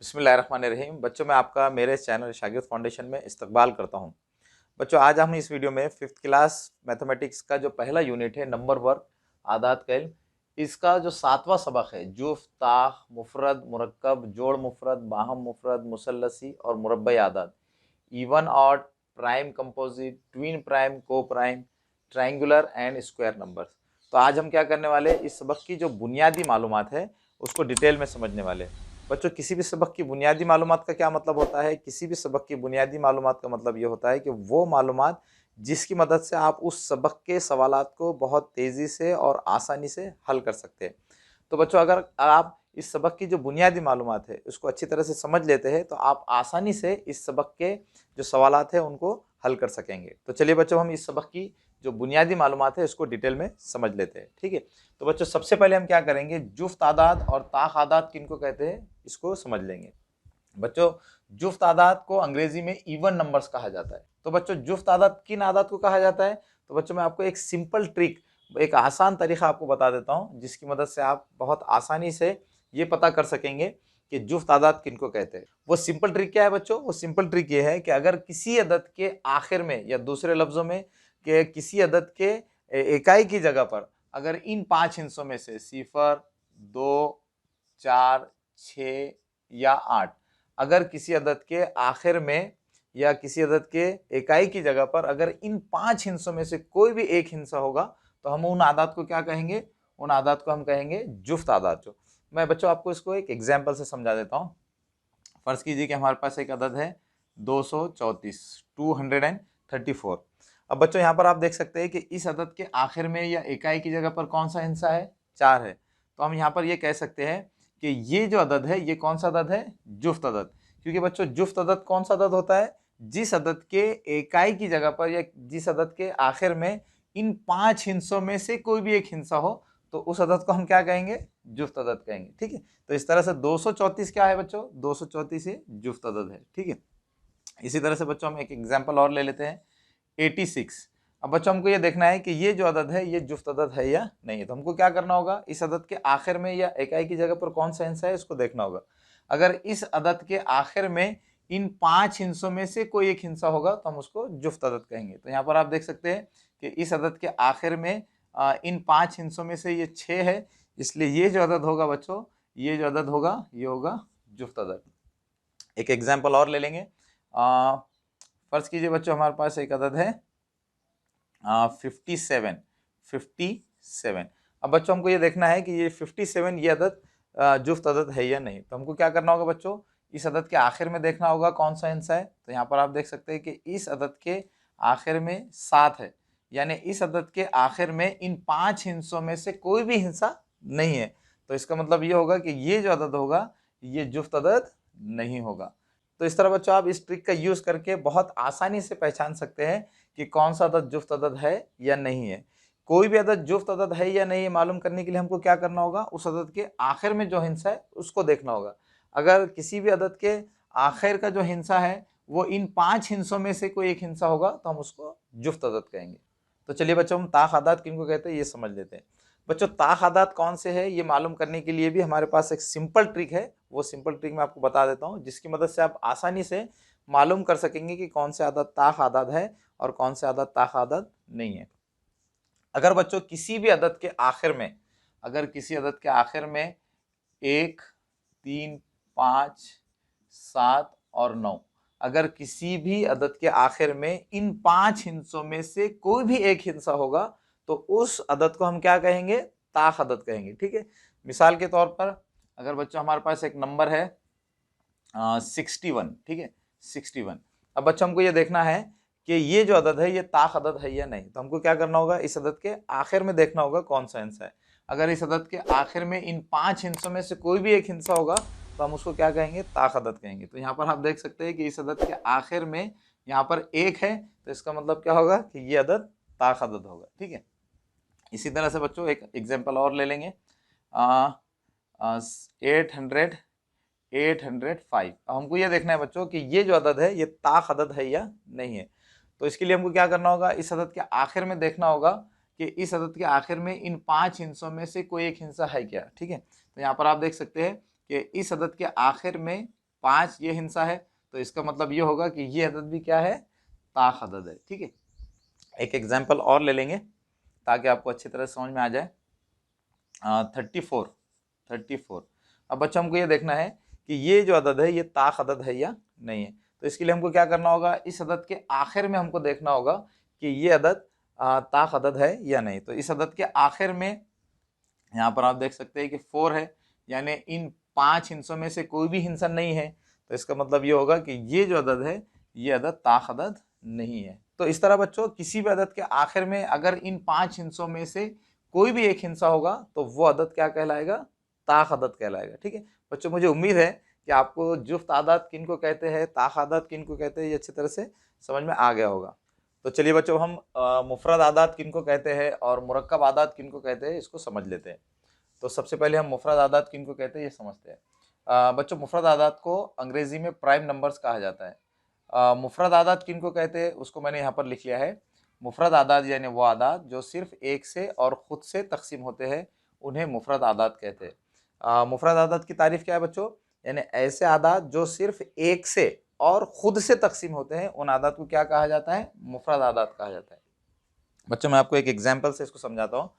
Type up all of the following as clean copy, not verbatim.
बिस्मिल्लाहिर्रहमानिर्रहीम। बच्चों, मैं आपका मेरे चैनल शागिर्द फाउंडेशन में इस्तकबाल करता हूं। बच्चों, आज हम इस वीडियो में 5th क्लास मैथमेटिक्स का जो पहला यूनिट है नंबर वर्क आदात का इल्म, इसका जो 7वां सबक है जुफ्त, ताख, मुफरद, मुरक्कब, जोड़ मुफरद, बाहम मुफरद, मुसल्लसी और मुरब्बई आदात, even odd, prime composite, twin prime, coprime, triangular and square numbers. तो आज हम क्या करने वाले, इस सबक की जो बुनियादी मालूमात है उसको डिटेल में समझने वाले हैं। बच्चों, किसी भी सबक की बुनियादी मालूमात का क्या मतलब होता है? किसी भी सबक की बुनियादी मालूमात का मतलब ये होता है कि वो मालूमात जिसकी मदद से आप उस सबक के सवालात को बहुत तेज़ी से और आसानी से हल कर सकते हैं। तो बच्चों, अगर आप इस सबक की जो बुनियादी मालूमात है उसको अच्छी तरह से समझ लेते हैं तो आप आसानी से इस सबक के जो सवालात हैं उनको हल कर सकेंगे। तो चलिए बच्चों, हम इस सबक की जो बुनियादी मालूमात है इसको डिटेल में समझ लेते हैं। ठीक है, तो बच्चों सबसे पहले हम क्या करेंगे, जुफ्त आदाद और ताख आदाद किनको कहते हैं इसको समझ लेंगे। बच्चों, जुफ्त आदाद को अंग्रेजी में इवन नंबर्स कहा जाता है। तो बच्चों, जुफ्त आदाद किन आदाद को कहा जाता है? तो बच्चों, मैं आपको एक सिंपल ट्रिक, एक आसान तरीका आपको बता देता हूं जिसकी मदद से आप बहुत आसानी से ये पता कर सकेंगे कि जुफ्त आदाद किनको कहते हैं। वो सिंपल ट्रिक क्या है बच्चों? वो सिंपल ट्रिक ये है कि अगर किसी अदद के आखिर में, या दूसरे लफ्जों में कि किसी अदद के इकाई की जगह पर अगर इन 5 हिस्सों में से 0, 2, 4, 6 या 8, अगर किसी अदद के आखिर में या किसी अदद के इकाई की जगह पर अगर इन 5 हिस्सों में से कोई भी एक हिस्सा होगा तो हम उन आदात को क्या कहेंगे? उन आदात को हम कहेंगे जुफ्त आदात। जो मैं बच्चों आपको इसको एक एग्जाम्पल से समझा देता हूँ। फर्ज कीजिए कि हमारे पास एक अदद है 234, 234। अब बच्चों यहाँ पर आप देख सकते हैं कि इस अदद के आखिर में या इकाई की जगह पर कौन सा हिस्सा है? 4 है। तो हम यहाँ पर ये कह सकते हैं कि ये जो अदद है ये कौन सा अदद है? जुफ्त अदद। क्योंकि बच्चों जुफ्त अदद कौन सा अदद होता है? जिस अदद के इकाई की जगह पर या जिस अदद के आखिर में इन 5 हिस्सों में से कोई भी एक हिस्सा हो तो उस अदद को हम क्या कहेंगे? जुफ्त अदद कहेंगे। ठीक है, तो इस तरह से 234 क्या है बच्चों? 234 ये जुफ्त अदद है। ठीक है, इसी तरह से बच्चों हम एक एग्जाम्पल और ले लेते हैं, 86। अब बच्चों हमको ये देखना है कि ये जो अदद है ये जुफ्त अदद है या नहीं है। तो हमको क्या करना होगा, इस अदद के आखिर में या इकाई की जगह पर कौन सा हिस्सा है इसको देखना होगा। अगर इस अदद के आखिर में इन 5 हिस्सों में से कोई एक हिस्सा होगा तो हम उसको जुफ्त अदद कहेंगे। तो यहाँ पर आप देख सकते हैं कि इस अदद के आखिर में इन 5 हिस्सों में से ये 6 है, इसलिए ये जो अदद होगा बच्चों, ये जो अदद होगा ये होगा जुफ्त अदद। एक एग्जाम्पल और ले लेंगे। फर्ज कीजिए बच्चों हमारे पास एक अदद है 57। अब बच्चों हमको ये देखना है कि ये 57 ये अदद जुफ्त अदद है या नहीं। तो हमको क्या करना होगा बच्चों, इस अदद के आखिर में देखना होगा कौन सा हिस्सा है। तो यहाँ पर आप देख सकते हैं कि इस अदद के आखिर में 7 है, यानी इस अदद के आखिर में इन 5 हिस्सों में से कोई भी हिस्सा नहीं है। तो इसका मतलब ये होगा कि ये जो अदद होगा ये जुफ्त अदद नहीं होगा। तो इस तरह बच्चों आप इस ट्रिक का यूज करके बहुत आसानी से पहचान सकते हैं कि कौन सा अदद जुफ्त अदद है या नहीं है। कोई भी अदद जुफ्त अदद है या नहीं है मालूम करने के लिए हमको क्या करना होगा, उस अदद के आखिर में जो हिस्सा है उसको देखना होगा। अगर किसी भी अदद के आखिर का जो हिस्सा है वो इन 5 हिस्सों में से कोई एक हिस्सा होगा तो हम उसको जुफ्त अदद कहेंगे। तो चलिए बच्चों, हम ताख आदात किनको कहते हैं ये समझ लेते हैं। बच्चों, ताख आदात कौन से है ये मालूम करने के लिए भी हमारे पास एक सिंपल ट्रिक है। वो सिंपल ट्रिक मैं आपको बता देता हूँ जिसकी मदद से आप आसानी से मालूम कर सकेंगे कि कौन से आदत ताख आदत है और कौन से आदत ताख आदत नहीं है। अगर बच्चों किसी भी अदद के आखिर में, अगर किसी अदद के आखिर में 1, 3, 5, 7 और 9, अगर किसी भी अदद के आखिर में इन 5 हिस्सों में से कोई भी एक हिस्सा होगा तो उस अदद को हम क्या कहेंगे? ताख अदद कहेंगे। ठीक है, मिसाल के तौर पर अगर बच्चों हमारे पास एक नंबर है 61। ठीक है, 61। अब बच्चों हमको ये देखना है कि ये जो अदद है ये ताख अदद है या नहीं। तो हमको क्या करना होगा, इस अदद के आखिर में देखना होगा कौन सा हिस्सा है। अगर इस अदद के आखिर में इन 5 हिस्सों में से कोई भी एक हिस्सा होगा तो हम उसको क्या कहेंगे? ताख अदद कहेंगे। तो यहाँ पर आप देख सकते हैं कि इस अदद के आखिर में यहाँ पर 1 है, तो इसका मतलब क्या होगा कि ये अदद ताख अदद होगा। ठीक है, इसी तरह से बच्चों एक एग्जाम्पल और ले लेंगे, 805। अब हमको ये देखना है बच्चों कि ये जो अदद है ये ताख अदद है या नहीं है। तो इसके लिए हमको क्या करना होगा, इस अदद के आखिर में देखना होगा कि इस अदद के आखिर में इन 5 हिस्सों में से कोई एक हिस्सा है क्या। ठीक है, तो यहाँ पर आप देख सकते हैं कि इस अदद के आखिर में 5 ये हिंसा है, तो इसका मतलब ये होगा कि ये अदद भी क्या है, ताख अदद है। ठीक है, एक एग्जाम्पल और ले लेंगे ताकि आपको अच्छी तरह समझ में आ जाए। 34। अब बच्चों हमको ये देखना है कि ये जो अदद है ये ताख अदद है या नहीं है। तो इसके लिए हमको क्या करना होगा, इस अदद के आखिर में हमको देखना होगा कि ये अदद ताख अदद है या नहीं। तो इस अदद के आखिर में यहाँ पर आप देख सकते हैं कि 4 है, यानी इन 5 हिंसों में से कोई भी हिंसा नहीं है। तो इसका मतलब ये होगा कि ये जो अदद है ये अदद ताख अदद नहीं है। तो इस तरह बच्चों किसी भी अदद के आखिर में अगर इन 5 हिंसों में से कोई भी एक हिंसा होगा तो वो अदद क्या कहलाएगा, ताख अदद कहलाएगा। ठीक है बच्चों, मुझे उम्मीद है कि आपको जुफ्त आदात किन को कहते हैं, ताख आदात किन को कहते हैं, ये अच्छी तरह से समझ में आ गया होगा। तो चलिए बच्चों, हम मुफरद आदात किन को कहते हैं और मुरक्कब आदात किन को कहते हैं इसको समझ लेते हैं। तो सबसे पहले हम मुफरद आदात किन को कहते हैं ये समझते हैं। बच्चों, मुफरद आदात को अंग्रेजी में प्राइम नंबर्स कहा जाता है। मुफरद आदात किन को कहते हैं उसको मैंने यहाँ पर लिख लिया है। मुफरद आदात यानी वो आदात जो सिर्फ एक से और ख़ुद से तकसीम होते हैं उन्हें मुफरद आदात कहते हैं। मुफरद आदात की तारीफ़ क्या है बच्चों, यानी ऐसे आदात जो सिर्फ एक से और ख़ुद से तकसीम होते हैं उन आदात को क्या कहा जाता है, मुफरद आदात कहा जाता है। बच्चों मैं आपको एक एग्जाम्पल से इसको समझाता हूँ।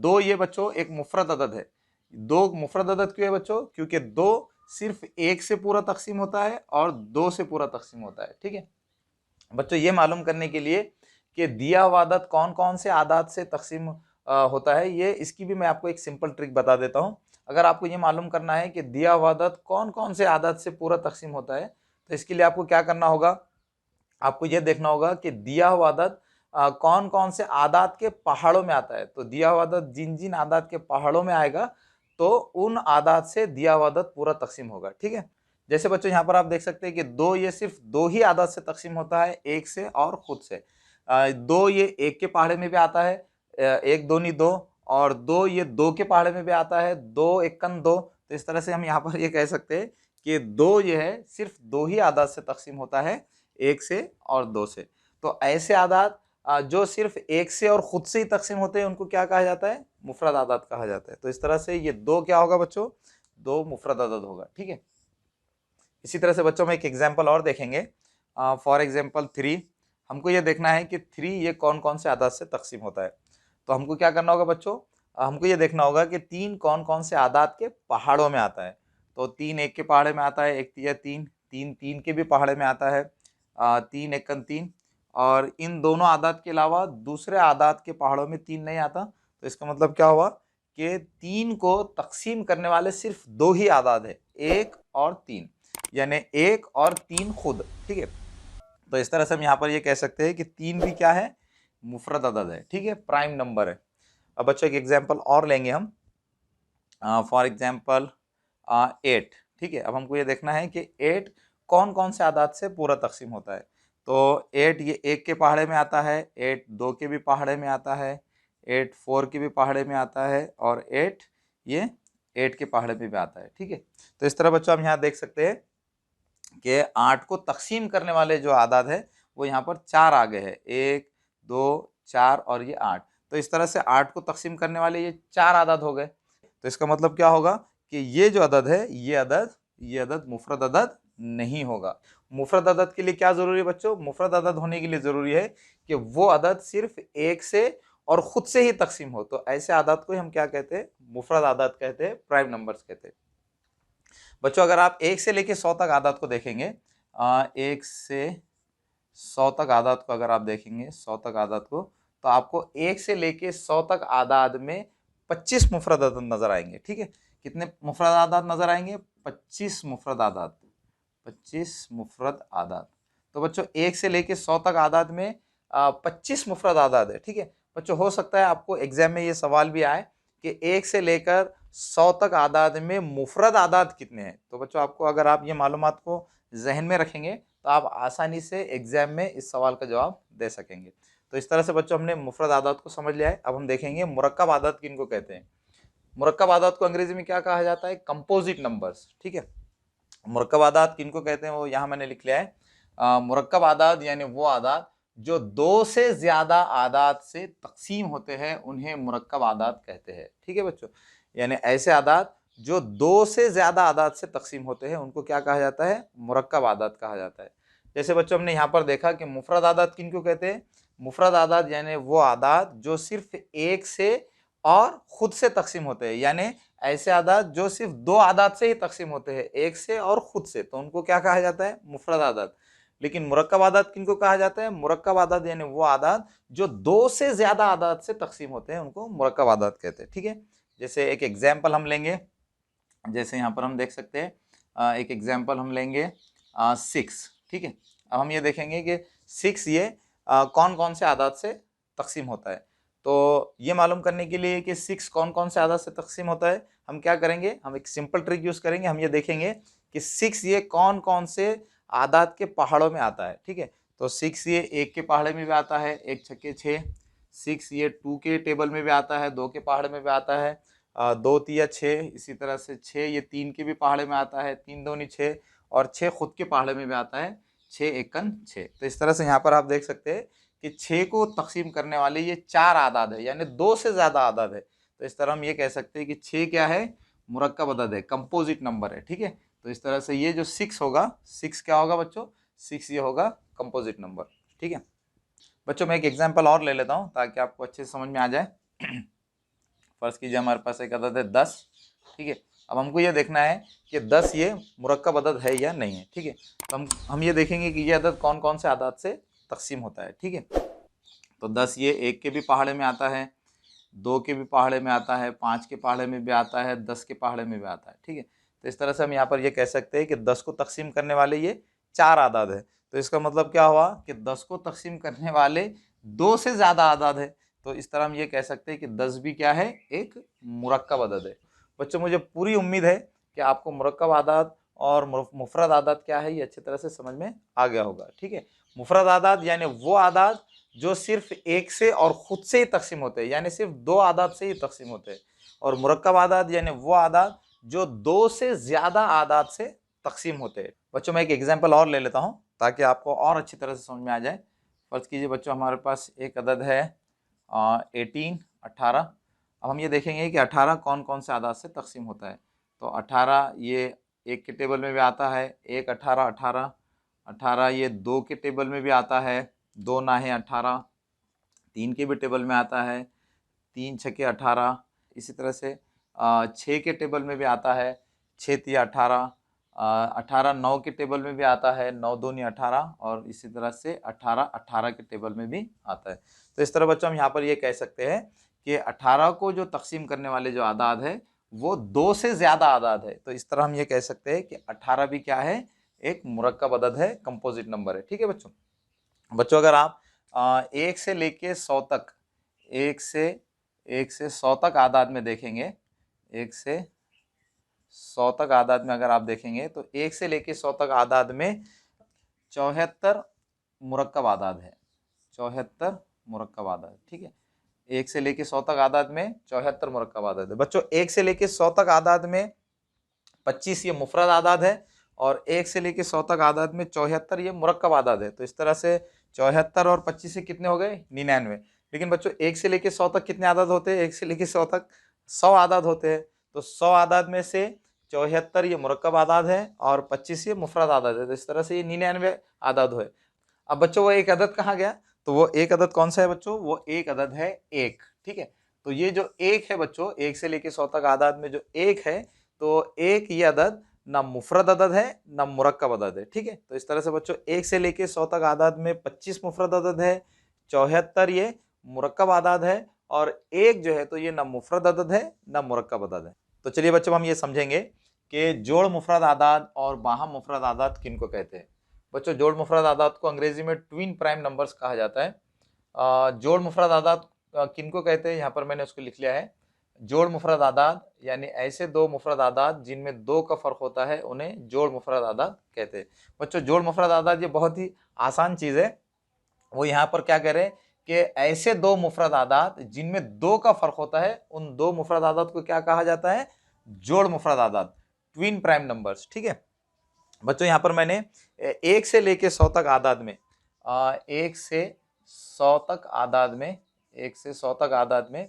2 ये बच्चों एक मुफरद अदद है। 2 मुफरद अदद क्यों है बच्चों, क्योंकि 2 सिर्फ एक से पूरा तकसीम होता है और 2 से पूरा तकसीम होता है। ठीक है बच्चों, ये मालूम करने के लिए कि दिया हुआ आदत कौन कौन से आदात से तकसीम होता है, ये इसकी भी मैं आपको एक सिंपल ट्रिक बता देता हूँ। अगर आपको ये मालूम करना है कि दिया हुआ आदत कौन कौन से आदात से पूरा तकसीम होता है, तो इसके लिए आपको क्या करना होगा, आपको ये देखना होगा कि दिया हुआ आदत कौन कौन से आदात के पहाड़ों में आता है। तो दिया हुआ आदत जिन जिन आदात के पहाड़ों में आएगा तो उन आदात से दिया हुआ आदत पूरा तकसीम होगा। ठीक है, जैसे बच्चों यहाँ पर आप देख सकते हैं कि 2 ये सिर्फ 2 ही आदात से तकसीम होता है, एक से और खुद से। 2 ये एक के पहाड़े में भी आता है, 1 दूनी 2, और 2 ये 2 के पहाड़े में भी आता है, 2 एकन 2। तो इस तरह से हम यहाँ पर ये कह सकते हैं कि 2 ये है सिर्फ 2 ही आदात से तकसीम होता है, एक से और 2 से। तो ऐसे आदात जो सिर्फ एक से और खुद से ही तकसीम होते हैं उनको क्या कहा जाता है, मुफरद आदात कहा जाता है। तो इस तरह से ये 2 क्या होगा बच्चों, 2 मुफरद आदत होगा। ठीक है, इसी तरह से बच्चों में एक एग्जाम्पल और देखेंगे। फॉर एग्जाम्पल 3, हमको ये देखना है कि 3 ये कौन कौन से आदात से तकसीम होता है। तो हमको क्या करना होगा बच्चों, हमको ये देखना होगा कि 3 कौन कौन से आदात के पहाड़ों में आता है। तो 3 एक के पहाड़े में आता है, एक या 3 3 3 के भी पहाड़े में आता है, 3 एकन 3, और इन दोनों आदात के अलावा दूसरे आदात के पहाड़ों में 3 नहीं आता। तो इसका मतलब क्या हुआ कि 3 को तकसीम करने वाले सिर्फ 2 ही आदात है, 1 और 3, यानी 1 और 3 खुद। ठीक है, तो इस तरह से हम यहाँ पर ये कह सकते हैं कि 3 भी क्या है, मुफरद अदद है। ठीक है, प्राइम नंबर है। अब बच्चों एक एग्जाम्पल और लेंगे हम, फॉर एग्जाम्पल 8। ठीक है, अब हमको ये देखना है कि 8 कौन कौन से आदात से पूरा तकसीम होता है। तो 8 ये एक के पहाड़े में आता है, 8 2 के भी पहाड़े में आता है, 8 4 के भी पहाड़े में आता है, और 8 ये 8 के पहाड़े में भी आता है। ठीक है, तो इस तरह बच्चों हम यहाँ देख सकते हैं कि 8 को तकसीम करने वाले जो आदात है वो यहाँ पर 4 आ गए हैं, 1 2 4 और ये 8। तो इस तरह से 8 को तकसीम करने वाले ये 4 आदात हो गए। तो इसका मतलब क्या होगा कि ये जो अदद है ये अदद मुफरद अदद नहीं होगा। मुफरद अदद के लिए क्या ज़रूरी है बच्चों, मुफरद अदद होने के लिए ज़रूरी है कि वो अदद सिर्फ एक से और ख़ुद से ही तकसीम हो। तो ऐसे आदात को हम क्या कहते हैं, मुफरद आदात कहते हैं, प्राइम नंबर्स कहते हैं। बच्चों अगर आप 1 से लेके 100 तक आदात को देखेंगे, 1 से 100 तक आदात को अगर आप देखेंगे, 100 तक आदात को, तो आपको 1 से लेके 100 तक आदात में 25 मुफरद आदात नज़र आएंगे। ठीक है, कितने मुफरद आदात नज़र आएंगे, 25 मुफरद आदात, 25 मुफरद आदात। तो बच्चों 1 से लेके 100 तक आदात में 25 मुफरद आदात है। ठीक है बच्चों, हो सकता है आपको एग्जाम में ये सवाल भी आए कि 1 से लेकर 100 तक आदात में मुफरद आदात कितने हैं। तो बच्चों आपको, अगर आप ये मालूमात को जहन में रखेंगे तो आप आसानी से एग्जाम में इस सवाल का जवाब दे सकेंगे। तो इस तरह से बच्चों हमने मुफरद आदात को समझ लिया है। अब हम देखेंगे मुरक्कब आदात किनको कहते हैं। मुरक्कब आदात को अंग्रेजी में क्या कहा जाता है, कंपोजिट नंबर्स। ठीक है, मुरक्कब आदात किनको कहते हैं वो यहाँ मैंने लिख लिया है। मुरक्कब आदात यानी वो आदात जो 2 से ज़्यादा आदात से तकसीम होते हैं उन्हें मुरक्कब आदात कहते हैं। ठीक है बच्चों, यानी ऐसे आदात जो दो से ज्यादा आदाद से तकसीम होते हैं उनको क्या कहा जाता है? मुरक्कब आदाद कहा जाता है। जैसे बच्चों हमने यहाँ पर देखा कि मुफरद आदाद किनको कहते हैं? मुफरद आदाद यानी वो आदाद जो सिर्फ एक से और खुद से तकसीम होते हैं, यानी ऐसे आदाद जो सिर्फ दो आदाद से ही तकसीम होते हैं, एक से और खुद से, तो उनको क्या कहा जाता है? मुफरद आदाद। लेकिन मुरक्कब आदाद किनको कहा जाता है? मुरक्कब आदाद यानी वो आदाद जो दो से ज्यादा आदाद से तकसीम होते हैं उनको मुरक्कब आदाद कहते हैं। ठीक है, जैसे एक एग्जाम्पल हम लेंगे, जैसे यहाँ पर हम देख सकते हैं, एक एग्जाम्पल हम लेंगे 6। ठीक है, अब हम ये देखेंगे कि 6 ये कौन कौन से आदाद से तकसीम होता है। तो ये मालूम करने के लिए कि 6 कौन कौन से आदाद से तकसीम होता है, हम क्या करेंगे? हम एक सिंपल ट्रिक यूज करेंगे। हम ये देखेंगे कि 6 ये कौन कौन से आदाद के पहाड़ों में आता है। ठीक है, तो 6 ये एक के पहाड़े में भी आता है, एक छक्के 6। 6 ये 2 के टेबल में भी आता है, 2 के पहाड़े में भी आता है, 2 तिया 6। इसी तरह से 6 ये 3 के भी पहाड़े में आता है, 3 दूनी 6, और 6 खुद के पहाड़े में भी आता है, 6 एकन 6। तो इस तरह से यहाँ पर आप देख सकते हैं कि 6 को तकसीम करने वाले ये 4 आदाद है, यानी 2 से ज्यादा आदाद है। तो इस तरह हम ये कह सकते हैं कि 6 क्या है? मुरक्कब अदद है, कंपोजिट नंबर है। ठीक है, तो इस तरह से ये जो 6 होगा, 6 क्या होगा बच्चों? 6 ये होगा कंपोजिट नंबर। ठीक है बच्चों, मैं एक एग्जाम्पल और ले लेता हूँ ताकि आपको अच्छे से समझ में आ जाए। फर्ज कीजिए हमारे पास एक अदद है 10। ठीक है, अब हमको ये देखना है कि 10 ये मुरक्कब अदद है या नहीं है। ठीक है, तो हम ये देखेंगे कि ये अदद कौन कौन से आदाद से तकसीम होता है। ठीक है, तो 10 ये एक के भी पहाड़े में आता है, 2 के भी पहाड़े में आता है, 5 के पहाड़े में भी आता है, 10 के पहाड़े में भी आता है। ठीक है, तो इस तरह से हम यहाँ पर ये कह सकते हैं कि 10 को तकसीम करने वाले ये 4 आदाद है। तो इसका मतलब क्या हुआ कि 10 को तकसीम करने वाले 2 से ज़्यादा आदाद है। तो इस तरह हम ये कह सकते हैं कि 10 भी क्या है? एक मुरक्कब अदद है। बच्चों, मुझे पूरी उम्मीद है कि आपको मुरक्कब आदाद और मुफरद आदाद क्या है ये अच्छी तरह से समझ में आ गया होगा। ठीक है, मुफरद आदाद यानी वो आदाद जो सिर्फ एक से और खुद से ही तकसीम होते हैं, यानी सिर्फ दो आदाद से ही तकसीम होते हैं। और मुरक्कब आदाद यानी वो आदाद जो दो से ज्यादा आदाद से तकसीम होते हैं। बच्चों, मैं एक एग्जांपल और ले लेता हूं ताकि आपको और अच्छी तरह से समझ में आ जाए। फर्ज कीजिए बच्चों हमारे पास एक अदद है 18। अब हम ये देखेंगे कि 18 कौन कौन से आदाद से तकसीम होता है। तो 18 ये एक के टेबल में भी आता है, एक 18 18। 18 ये 2 के टेबल में भी आता है, 2 नाहे 18। 3 के भी टेबल में आता है, 3 छके 18। इसी तरह से 6 के टेबल में भी आता है, 6 तिया 18। 18 9 के टेबल में भी आता है, 9 दूनी 18। और इसी तरह से 18 18 के टेबल में भी आता है। तो इस तरह बच्चों हम यहाँ पर ये कह सकते हैं कि 18 को जो तकसीम करने वाले जो आदाद है वो 2 से ज़्यादा आदाद है। तो इस तरह हम ये कह सकते हैं कि 18 भी क्या है? एक मुरक्कब अदद है, कंपोजिट नंबर है। ठीक है बच्चों अगर आप 1 से लेके 100 तक, 1 से 100 तक आदाद में देखेंगे, 1 से 100 तक आदाद में अगर आप देखेंगे तो 1 से लेके 100 तक आदाद में 74 मुरक्कब आदाद है, 74 मुरक्कब आदाद। ठीक है, 1 से लेके 100 तक आदाद में 74 मुरक्कब आदाद है। बच्चों 1 से लेके 100 तक आदाद में 25 ये मुफरद आदाद है, और 1 से लेके 100 तक आदाद में 74 ये मुरक्कब आदाद है। तो इस तरह से 74 और 25 से कितने हो गए? 99। लेकिन बच्चों 1 से लेके 100 तक कितने आदाद होते हैं? 1 से लेके 100 तक 100 आदाद होते हैं। तो 100 आदाद में से 74 ये मुरक्कब आदाद है और 25 ये मुफरद आदाद है। तो इस तरह से ये 99 आदाद है। अब बच्चों वो एक अदद कहाँ गया? तो वो एक अदद कौन सा है बच्चों? वो एक अदद है 1। ठीक है, तो ये जो 1 है बच्चों, 1 से लेके 100 तक आदाद में जो 1 है, तो 1 ये अदद ना मुफरद अदद है ना मुरक्कब अदद है। ठीक है, तो इस तरह से बच्चों 1 से लेके 100 तक आदाद में 25 मुफरद अदद है, 74 ये मुरक्कब आदाद है, और 1 जो है तो ये ना मुफरद अदद है ना मुरक्कब अदद है। तो चलिए बच्चों हम ये समझेंगे कि जोड़ मुफरद आदाद और बाहम मुफरद आदाद किनको कहते हैं। बच्चों जोड़ मुफरद आदाद को अंग्रेजी में ट्विन प्राइम नंबर्स कहा जाता है। जोड़ मुफरद आदाद किनको कहते हैं, यहाँ पर मैंने उसको लिख लिया है। जोड़ मुफरद आदाद यानी ऐसे दो मुफरद आदाद जिनमें 2 का फर्क होता है उन्हें जोड़ मुफरद आदाद कहते हैं। बच्चों जोड़ मुफरद आदाद ये बहुत ही आसान चीज़ है। वो यहाँ पर क्या कह रहे हैं कि ऐसे दो मुफरद आदाद जिनमें 2 का फर्क होता है, उन दो मुफरद आदाद को क्या कहा जाता है? जोड़ मुफरद आदाद, ट्विन प्राइम नंबर्स। ठीक है बच्चों, यहाँ पर मैंने 1 से लेके 100 तक आदाद में 1 से 100 तक आदाद में 1 से 100 तक आदाद में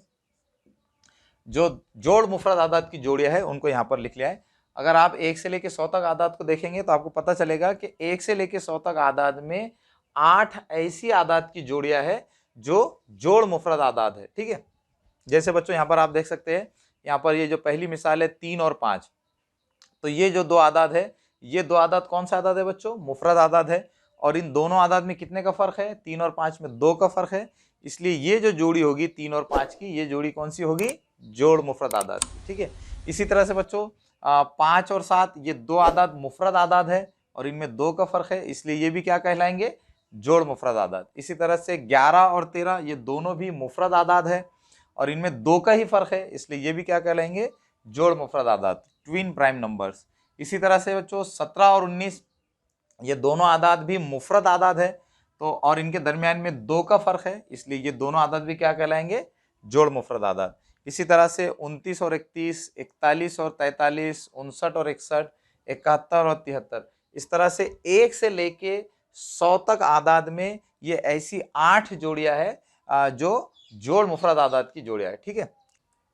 जो जोड़ मुफरद आदाद की जोड़ियां है उनको यहाँ पर लिख लिया है। अगर आप 1 से लेकर 100 तक आदाद को देखेंगे तो आपको पता चलेगा कि 1 से लेकर 100 तक आदाद में 8 ऐसी आदाद की जोड़ियां है जो जोड़ मुफरद आदाद है। ठीक है, जैसे बच्चों यहाँ पर आप देख सकते हैं, यहाँ पर ये जो पहली मिसाल है 3 और 5, तो ये जो दो आदाद है, ये दो आदाद कौन सा आदाद है बच्चों? मुफरद आदाद है। और इन दोनों आदाद में कितने का फर्क है? 3 और 5 में 2 का फर्क है। इसलिए ये जो जोड़ी होगी 3 और 5 की, ये जोड़ी कौन सी होगी? जोड़ मुफरद आदाद। ठीक है, इसी तरह से बच्चों 5 और 7 ये दो आदाद मुफरद आदाद है और इनमें 2 का फर्क है, इसलिए ये भी क्या कहलाएंगे? जोड़ मुफरद आदाद। इसी तरह से 11 और 13 ये दोनों भी मुफरद आदाद है और इनमें 2 का ही फर्क है, इसलिए ये भी क्या कहलाएंगे? जोड़ मुफरद आदाद, ट्विन प्राइम नंबर्स। इसी तरह से बच्चों 17 और 19 ये दोनों आदाद भी मुफरद आदाद है, तो और इनके दरमियान में 2 का फर्क है, इसलिए ये दोनों आदाद भी क्या कहलाएंगे? जोड़ मुफरद आदाद। इसी तरह से 29 और 31, 41 और 43, 59 और 61, 71 और 73, इस तरह से 1 से लेके 100 तक आदाद में ये ऐसी 8 जोड़ियां है जो जोड़ मुफरद आदाद की जोड़ियां है। ठीक है,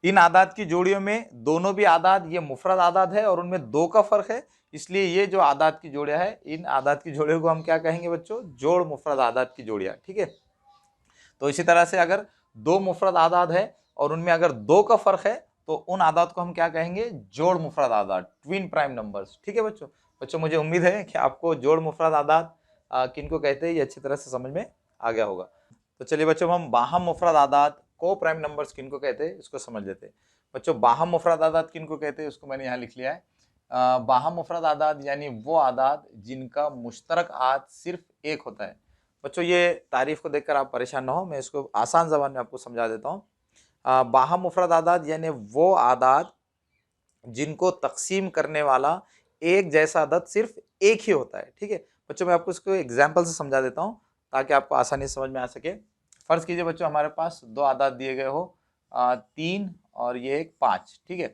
इन आदाद की जोड़ियों में दोनों भी आदाद ये मुफरद आदाद है और उनमें 2 का फर्क है, इसलिए ये जो आदाद की जोड़ियां है, इन आदाद की जोड़ियों को हम क्या कहेंगे बच्चों? जोड़ मुफरद आदाद की जोड़ियां। ठीक है, तो इसी तरह से अगर 2 मुफरद आदाद है और उनमें अगर 2 का फर्क है तो उन आदाद को हम क्या कहेंगे? जोड़ मुफरद आदाद, ट्विन प्राइम नंबर्स। ठीक है बच्चों मुझे उम्मीद है कि आपको जोड़ मुफरद आदाद किनको कहते हैं ये अच्छी तरह से समझ में आ गया होगा। तो चलिए बच्चों हम बाहम मुफरद आदाद, को प्राइम नंबर्स किनको कहते हैं इसको समझ लेते हैं। बच्चों बाहम मुफरद आदाद किनको कहते हैं उसको मैंने यहाँ लिख लिया है। बाहम मुफरद आदाद यानी वो आदाद जिनका मुश्तरक आद सिर्फ एक होता है। बच्चों ये तारीफ को देखकर आप परेशान ना हो, मैं इसको आसान ज़बान में आपको समझा देता हूँ। बाहम मुफरद आदाद यानी वो आदाद जिनको तकसीम करने वाला एक जैसा अदद सिर्फ एक ही होता है। ठीक है बच्चों, मैं आपको इसको एग्जाम्पल से समझा देता हूँ ताकि आपको आसानी से समझ में आ सके। फर्ज कीजिए बच्चों हमारे पास दो आदाद दिए गए हो, 3 और ये एक 5। ठीक है,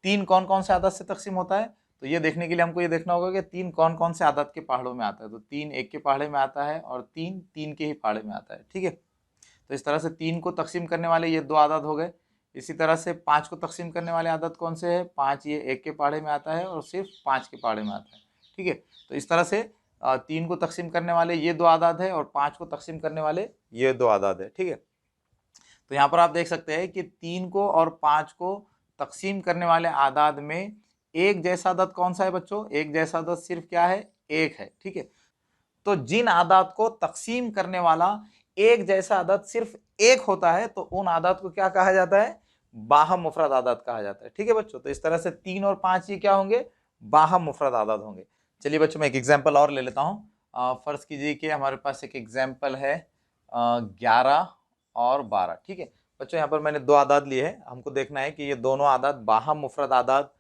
3 कौन कौन से आदत से तकसीम होता है? तो ये देखने के लिए हमको ये देखना होगा कि 3 कौन कौन से आदत के पहाड़ों में आता है। तो 3 1 के पहाड़े में आता है और 3 3 के ही पहाड़े में आता है। ठीक है, तो इस तरह से 3 को तकसीम करने वाले ये दो आदत हो गए। इसी तरह से 5 को तकसीम करने वाले आदत कौन से है? 5 ये 1 के पहाड़े में आता है और सिर्फ 5 के पहाड़े में आता है। ठीक है, तो इस तरह से 3 को तकसीम करने वाले ये दो आदाद है और 5 को तकसीम करने वाले ये दो आदाद है। ठीक है, तो यहाँ पर आप देख सकते हैं कि 3 को और 5 को तकसीम करने वाले आदाद में एक जैसा आदद कौन सा है बच्चों? एक जैसा आदद सिर्फ क्या है? एक है। ठीक है, तो जिन आदाद को तकसीम करने वाला एक जैसा आदद सिर्फ एक होता है तो उन आदाद को क्या कहा जाता है? बाहम मुफरद आदाद कहा जाता है। ठीक है बच्चों, तो इस तरह से 3 और 5 ये क्या होंगे? बाहम मुफरद आदाद होंगे। चलिए बच्चों मैं एक एग्जाम्पल और ले लेता हूँ। फर्ज कीजिए कि हमारे पास एक एग्जाम्पल है 11 और 12। ठीक है बच्चों, यहाँ पर मैंने दो आदाद लिए हैं, हमको देखना है कि ये दोनों आदाद बाहम मुफरद आदाद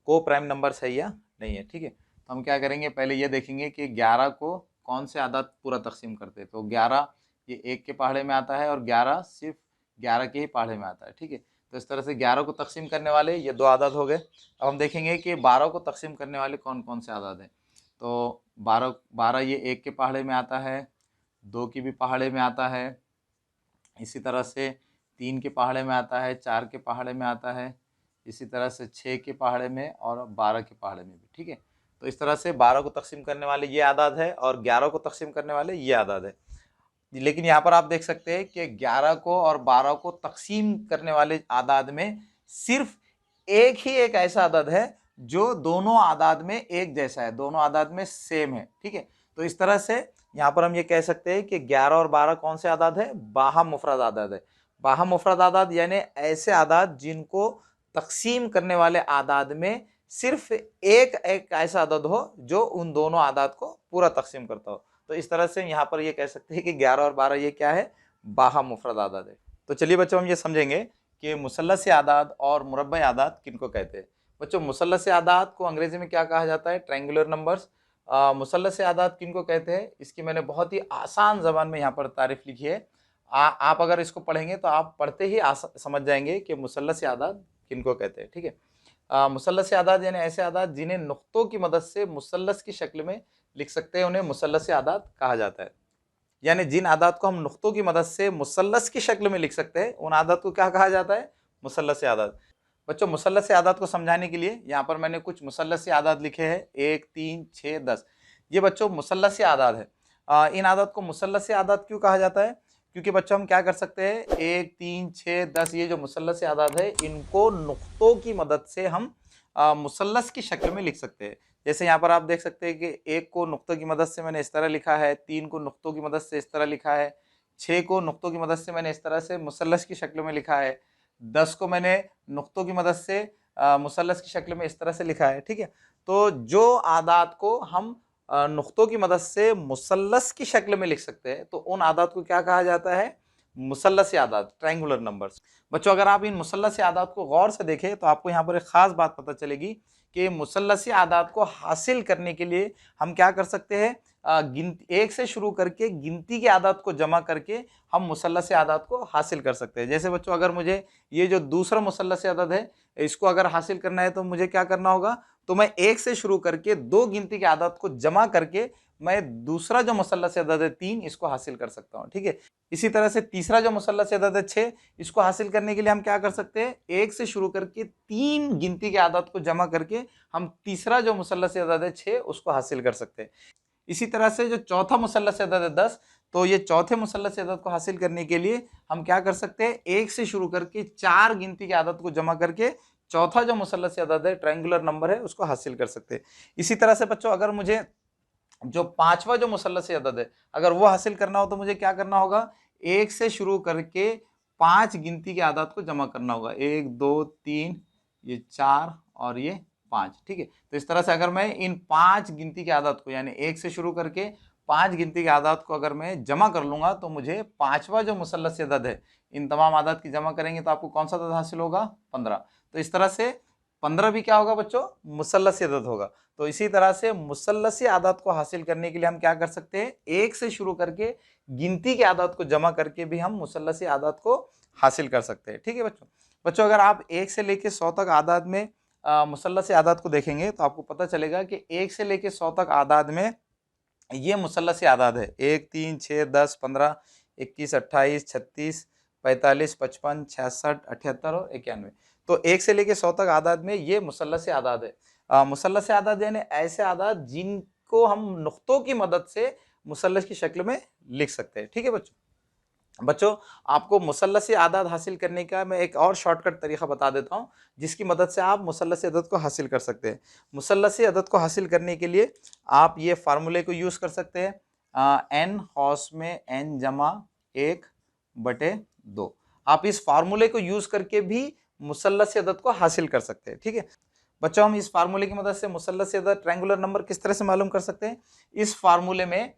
को प्राइम नंबर्स है या नहीं है। ठीक है, तो हम क्या करेंगे, पहले ये देखेंगे कि 11 को कौन से आदाद पूरा तकसीम करते हैं। तो 11 ये 1 के पहाड़े में आता है और 11 सिर्फ 11 के ही पहाड़े में आता है। ठीक है, तो इस तरह से 11 को तकसीम करने वाले ये दो आदाद हो गए। अब हम देखेंगे कि 12 को तकसीम करने वाले कौन कौन से आदाद हैं। तो 12 ये 1 के पहाड़े में आता है, 2 की भी पहाड़े में आता है, इसी तरह से 3 के पहाड़े में आता है, 4 के पहाड़े में आता है, इसी तरह से 6 के पहाड़े में और 12 के पहाड़े में भी। ठीक है, तो इस तरह से 12 को तकसीम करने वाले ये आदाद है और 11 को तकसीम करने वाले ये आदाद है। लेकिन यहाँ पर आप देख सकते हैं कि 11 को और 12 को तकसीम करने वाले आदाद में सिर्फ एक ही एक ऐसा आदाद है जो दोनों आदाद में एक जैसा है, दोनों आदाद में सेम है। ठीक है, तो इस तरह से यहाँ पर हम ये कह सकते हैं कि 11 और 12 कौन से आदाद है? बाहम मुफरद आदाद है। बाहम मुफरद आदाद यानी ऐसे आदाद जिनको तकसीम करने वाले आदाद में सिर्फ एक एक ऐसा आदद हो जो उन दोनों आदाद को पूरा तकसीम करता हो। तो इस तरह से यहाँ पर ये कह सकते हैं कि 11 और 12 ये क्या है? बाहम मुफरद आदाद है। तो चलिए बच्चों हम ये समझेंगे कि मुसल्लसी आदाद और मुरब्बई आदाद किनको कहते हैं। बच्चों मुसल्लसी आदाद को अंग्रेजी में क्या कहा जाता है? Triangular numbers. मुसल्लसी आदाद किनको कहते हैं इसकी मैंने बहुत ही आसान ज़बान में यहाँ पर तारीफ लिखी है। आप अगर इसको पढ़ेंगे तो आप पढ़ते ही समझ जाएंगे कि मुसल्लसी आदाद किनको कहते हैं। ठीक है, मुसल्लसी आदाद यानी ऐसे आदाद जिन्हें नुक्तों की मदद से मुसल्लस की शक्ल में लिख सकते हैं, उन्हें मुसल्लसी आदाद कहा जाता है। यानी जिन आदाद को हम नुक्तों की मदद से मुसल्लस की शक्ल में लिख सकते हैं उन आदाद को क्या कहा जाता है? मुसल्लस आदाद। बच्चों मुसल्लस आदाद को समझाने के लिए यहाँ पर मैंने कुछ मुसल्लस आदाद लिखे हैं, 1, 3, 6, 10। ये बच्चों मुसल्लस आदाद है। इन आदाद को मुसल्लस आदाद क्यों कहा जाता है? क्योंकि बच्चों हम क्या कर सकते हैं, 1, 3, 6, 10 ये जो मुसल्लस आदाद है इनको नुक्तों की मदद से हम मुसल्लस की शक्ल में लिख सकते हैं। जैसे यहाँ पर आप देख सकते हैं कि 1 को नुक्तों की मदद से मैंने इस तरह लिखा है, 3 को नुक्तों की मदद से इस तरह लिखा है, 6 को नुक्तों की मदद से मैंने इस तरह से मुसल्लस की शक्ल में लिखा है, 10 को मैंने नुक्तों की मदद से मुसल्लस की शक्ल में इस तरह से लिखा है। ठीक है, तो जो आदाद को हम नुक्तों की मदद से मुसल्लस की शक्ल में लिख सकते हैं तो उन आदाद को क्या कहा जाता है, मुसल्लस आदाद, ट्रायंगुलर नंबर्स। बच्चों अगर आप इन मुसल्लस आदाद को गौर से देखें तो आपको यहाँ पर एक खास बात पता चलेगी कि मुसल्लस आदाद को हासिल करने के लिए हम क्या कर सकते हैं, गिनती 1 से शुरू करके गिनती के आदाद को जमा करके हम मुसल्लस आदाद को हासिल कर सकते हैं। जैसे बच्चों अगर मुझे ये जो दूसरा मुसल्लस आदाद है इसको अगर हासिल करना है तो मुझे क्या करना होगा, तो मैं 1 से शुरू करके 2 गिनती के आदाद को जमा करके मैं दूसरा जो मुसल्लस आदाद है 3 इसको हासिल कर सकता हूँ। ठीक है, इसी तरह से तीसरा जो मुसल्लस आदाद है 6 इसको हासिल करने के लिए हम क्या कर सकते हैं, 1 से शुरू करके 3 गिनती के आदाद को जमा करके हम तीसरा जो मुसल्लस आदाद है 6 उसको हासिल कर सकते हैं। इसी तरह से जो चौथा मुसल्लस आदाद है 10, तो ये चौथे मुसल्लस आदाद को हासिल करने के लिए हम क्या कर सकते हैं, 1 से शुरू करके 4 गिनती के आदाद को जमा करके चौथा जो मुसल्लस आदाद है ट्रायंगुलर नंबर है उसको हासिल कर सकते हैं। इसी तरह से बच्चों अगर मुझे जो पांचवा जो मुसल्लस आदाद है अगर वो हासिल करना हो तो मुझे क्या करना होगा, 1 से शुरू करके 5 गिनती के आदाद को जमा करना होगा, 1, 2, 3, ये 4 और ये 5। ठीक है, तो इस तरह से अगर मैं इन 5 गिनती के आदाद को यानी 1 से शुरू करके 5 गिनती के आदाद को अगर मैं जमा कर लूंगा तो मुझे पांचवा जो मुसल्लस आदाद है इन तमाम आदाद की जमा करेंगे तो आपको कौन सा आदाद हासिल होगा, 15। तो इस तरह से 15 भी क्या होगा बच्चों, मुसल्लस आदाद होगा। तो इसी तरह से मुसल्लस आदाद को हासिल करने के लिए हम क्या कर सकते हैं, 1 से शुरू करके गिनती के आदाद को जमा करके भी हम मुसल्लस आदाद को हासिल कर सकते हैं। ठीक है बच्चों अगर आप 1 से लेके 100 तक आदाद में मुसल्लस आदाद को देखेंगे तो आपको पता चलेगा कि 1 से लेके 100 तक आदाद में ये मुसल्लस आदाद है, 1, 3, 6, 10, 15, 21, 28, 36, 45, 55, 66, 78 और 91। तो 1 से लेके 100 तक आदाद में ये मुसल्लस आदाद है। मुसल्लस आदाद यानी ऐसे आदाद जिनको हम नुक्तों की मदद से मुसल्लस की शक्ल में लिख सकते हैं। ठीक है बच्चों आपको मुसल्लस आदाद हासिल करने का मैं एक और शॉर्टकट तरीका बता देता हूं जिसकी मदद से आप मुसल्लस अदद को हासिल कर सकते हैं। मुसल्लस अदद को हासिल करने के लिए आप ये फार्मूले को यूज़ कर सकते हैं, n हौस में n जमा 1/2। आप इस फार्मूले को यूज़ करके भी मुसल्लस अदद को हासिल कर सकते हैं। ठीक है बच्चों, हम इस फार्मूले की मदद से मुसल्लस अदद ट्रायंगुलर नंबर किस तरह से मालूम कर सकते हैं। इस फार्मूले में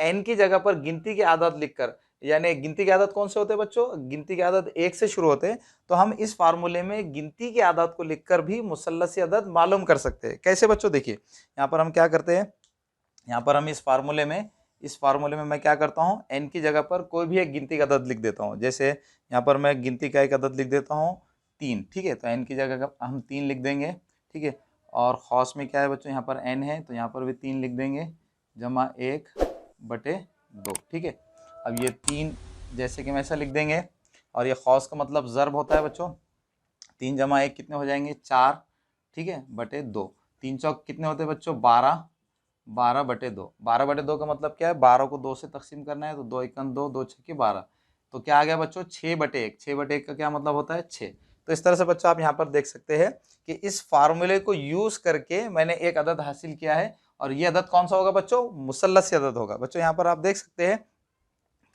n की जगह पर गिनती के आदाद लिखकर, यानी गिनती के आदाद कौन से होते हैं बच्चों, गिनती के आदाद 1 से शुरू होते हैं, तो हम इस फार्मूले में गिनती के आदाद को लिखकर भी मुसल्लस अदद मालूम कर सकते हैं। कैसे बच्चों, देखिए यहाँ पर हम क्या करते हैं, यहाँ पर हम इस फार्मूले में मैं क्या करता हूँ, n की जगह पर कोई भी एक गिनती का अदद लिख देता हूँ। जैसे यहाँ पर मैं गिनती का एक अदद लिख देता हूँ 3। ठीक है, तो n की जगह हम 3 लिख देंगे। ठीक है, और खौस में क्या है बच्चों, यहाँ पर n है तो यहाँ पर भी 3 लिख देंगे, जमा 1/2। ठीक है, अब ये 3 जैसे कि हम ऐसा लिख देंगे, और ये खौस का मतलब ज़र्ब होता है बच्चों, 3 जमा 1 कितने हो जाएंगे, 4। ठीक है, बटे 2, 3 चौक कितने होते हैं बच्चों, 12, 12/2। 12/2 का मतलब क्या है, 12 को 2 से तकसीम करना है तो 2 एकम 2, 2 छक्के 12, तो क्या आ गया बच्चों 6/1। 6/1 का क्या मतलब होता है, 6। तो इस तरह से बच्चों आप यहाँ पर देख सकते हैं कि इस फार्मूले को यूज़ करके मैंने एक अदद हासिल किया है, और ये अदद कौन सा होगा बच्चों, मुसल्लस अदद होगा। बच्चों यहाँ पर आप देख सकते हैं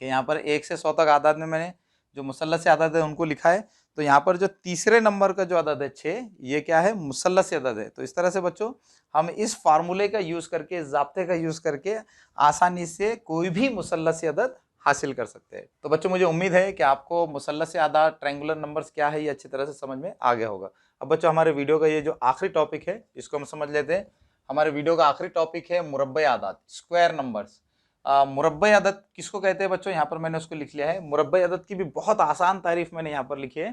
कि यहाँ पर 1 से 100 तक आदाद में मैंने जो मुसल्लस अदद है उनको लिखा है, तो यहाँ पर जो तीसरे नंबर का जो अदद है 6, ये क्या है, मुसल्लस अदद है। तो इस तरह से बच्चों हम इस फार्मूले का यूज़ करके, ज़ाब्ते का यूज़ करके आसानी से कोई भी मुसल्लस अदद हासिल कर सकते हैं। तो बच्चों मुझे उम्मीद है कि आपको मुसल्लस आदाद, ट्रायंगुलर नंबर्स क्या है ये अच्छी तरह से समझ में आ गया होगा। अब बच्चों हमारे वीडियो का ये जो आखिरी टॉपिक है इसको हम समझ लेते हैं। हमारे वीडियो का आखिरी टॉपिक है मुरब्बे आदाद, स्क्वायर नंबर्स। मुरब्बे अदद किसको कहते हैं बच्चों, यहाँ पर मैंने उसको लिख लिया है। मुरब्बे अदद की भी बहुत आसान तारीफ मैंने यहाँ पर लिखी है।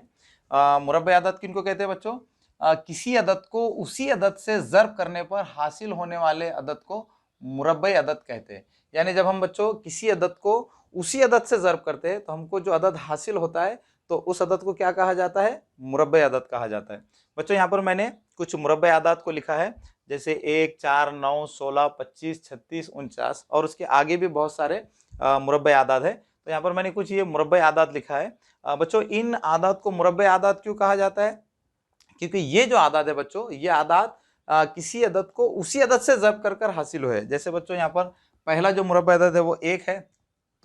मुरब्बे अदद किनको कहते हैं बच्चों, किसी अदद को उसी अदद से ज़र्ब करने पर हासिल होने वाले अदद को मुरब्बे अदद कहते हैं। यानी जब हम बच्चों किसी अदद को उसी अदद से ज़र्ब करते हैं तो हमको जो अदद हासिल होता है तो उस अदद को क्या कहा जाता है? मुरब्बे अदद कहा जाता है। बच्चों यहाँ पर मैंने कुछ मुरब्बे आदात को लिखा है, जैसे 1, 4, 9, 16, 25, 36, 49 और उसके आगे भी बहुत सारे मुरब्बे आदात है। तो यहाँ पर मैंने कुछ ये मुरब्बे आदात लिखा है। बच्चों इन आदात को मुरब्बे आदात क्यों कहा जाता है? क्योंकि ये जो आदात है बच्चों, ये आदात किसी अदद को उसी अदद से ज़ब्त कर कर हासिल हुए। जैसे बच्चों यहाँ पर पहला जो मुरब्बा अदद है वो 1 है,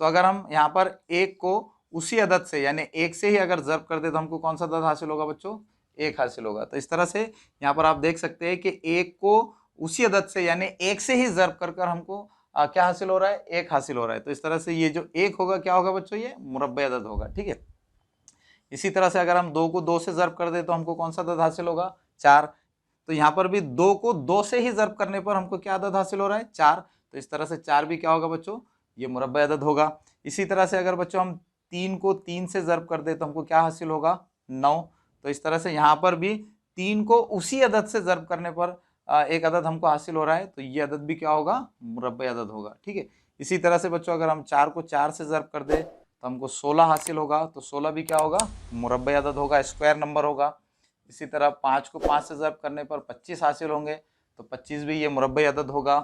तो अगर हम यहाँ पर 1 को उसी अदद से यानी 1 से ही अगर ज़ब्त कर दे तो हमको कौन सा अदद हासिल होगा बच्चों? 1 हासिल होगा। तो इस तरह से यहाँ पर आप देख सकते हैं कि 1 को उसी अदद से यानी 1 से ही ज़ब्त कर कर हमको क्या हासिल हो रहा है? 1 हासिल हो रहा है। तो इस तरह से ये जो 1 होगा क्या होगा बच्चों? ये मुरब्बे अदद होगा। ठीक है। इसी तरह से अगर हम 2 को 2 से ज़ब्त कर दे तो हमको कौन सा अदद हासिल होगा? 4। तो यहाँ पर भी 2 को 2 से ही ज़ब्त करने पर हमको क्या अदद हासिल हो रहा है? 4। तो इस तरह से 4 भी क्या होगा बच्चों? ये मुरब्बे अदद होगा। इसी तरह से अगर बच्चों हम 3 को 3 से ज़ब्त कर दे तो हमको क्या हासिल होगा? 9। तो इस तरह से यहाँ पर भी 3 को उसी अदद से ज़ब्त करने पर एक अदद हमको हासिल हो रहा है, तो ये अदद भी क्या होगा? मुरब्बे अदद होगा। ठीक है। इसी तरह से बच्चों अगर हम 4 को 4 से ज़ब्त कर दे तो हमको 16 हासिल होगा, तो 16 भी क्या होगा? मुरब्बे अदद होगा, स्क्वायर नंबर होगा। इसी तरह 5 को 5 से ज़ब्त करने पर 25 हासिल होंगे, तो 25 भी ये मुरब्बे अदद होगा।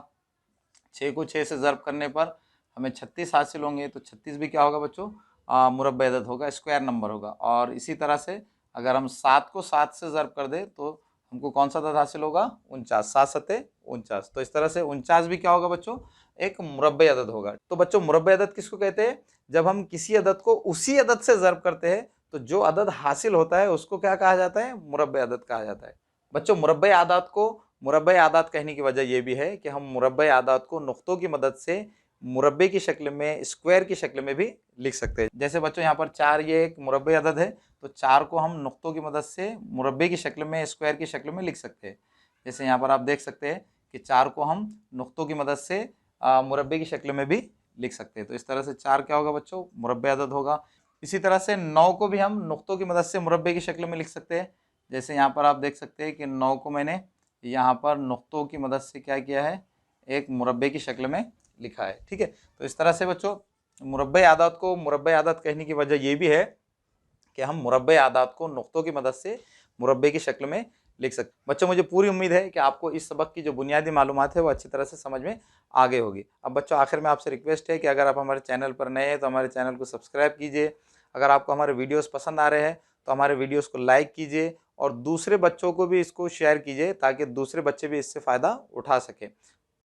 6 को 6 से ज़ब्त करने पर हमें 36 हासिल होंगे, तो 36 भी क्या होगा बच्चों? मुरब्बे अदद होगा, स्क्वायर नंबर होगा। और इसी तरह से अगर हम 7 को 7 से ज़ब्त कर दें तो हमको कौन सा अदद हासिल होगा? 49। 7 सत्ते 49। तो इस तरह से 49 भी क्या होगा बच्चों? एक मुरब्बे अदद होगा। तो बच्चों मुरब्बे अदद किसको कहते हैं? जब हम किसी अदद को उसी अदद से ज़ब्त करते हैं तो जो अदद हासिल होता है उसको क्या कहा जाता है? मुरब्बे अदद कहा जाता है। बच्चों मुरब्बे आदात को मुरब्बे आदात कहने की वजह यह भी है कि हम मुरब्बे आदात को नुक्तों की मदद से मुरब्बे की शक्ल में, स्क्वायर की शक्ल में भी लिख सकते हैं। जैसे बच्चों यहाँ पर 4 ये एक मुरब्बे अदद है, तो 4 को हम नुक्तों की मदद से मुरब्बे की शक्ल में, स्क्वायर की शक्ल में लिख सकते हैं। जैसे यहाँ पर आप देख सकते हैं कि 4 को हम नुक्तों की मदद से मुरब्बे की शक्ल में भी लिख सकते हैं। तो इस तरह से 4 क्या होगा बच्चों? मुरब्बे अदद होगा। इसी तरह से 9 को भी हम नुक्तों की मदद से मुरब्बे की शक्ल में लिख सकते हैं। जैसे यहाँ पर आप देख सकते हैं कि 9 को मैंने यहाँ पर नुक्तों की मदद से क्या किया है? एक मुरब्बे की शक्ल में लिखा है। ठीक है। तो इस तरह से बच्चों मुरब्बे आदात को मुरब्बे आदात कहने की वजह ये भी है कि हम मुरब्बे आदात को नुक्तों की मदद से मुरब्बे की शक्ल में लिख सकते। बच्चों मुझे पूरी उम्मीद है कि आपको इस सबक की जो बुनियादी मालूमात है वो अच्छी तरह से समझ में आ गई होगी। अब बच्चों आखिर में आपसे रिक्वेस्ट है कि अगर आप हमारे चैनल पर नए हैं तो हमारे चैनल को सब्सक्राइब कीजिए। अगर आपको हमारे वीडियोस पसंद आ रहे हैं तो हमारे वीडियोस को लाइक कीजिए और दूसरे बच्चों को भी इसको शेयर कीजिए ताकि दूसरे बच्चे भी इससे फ़ायदा उठा सकें।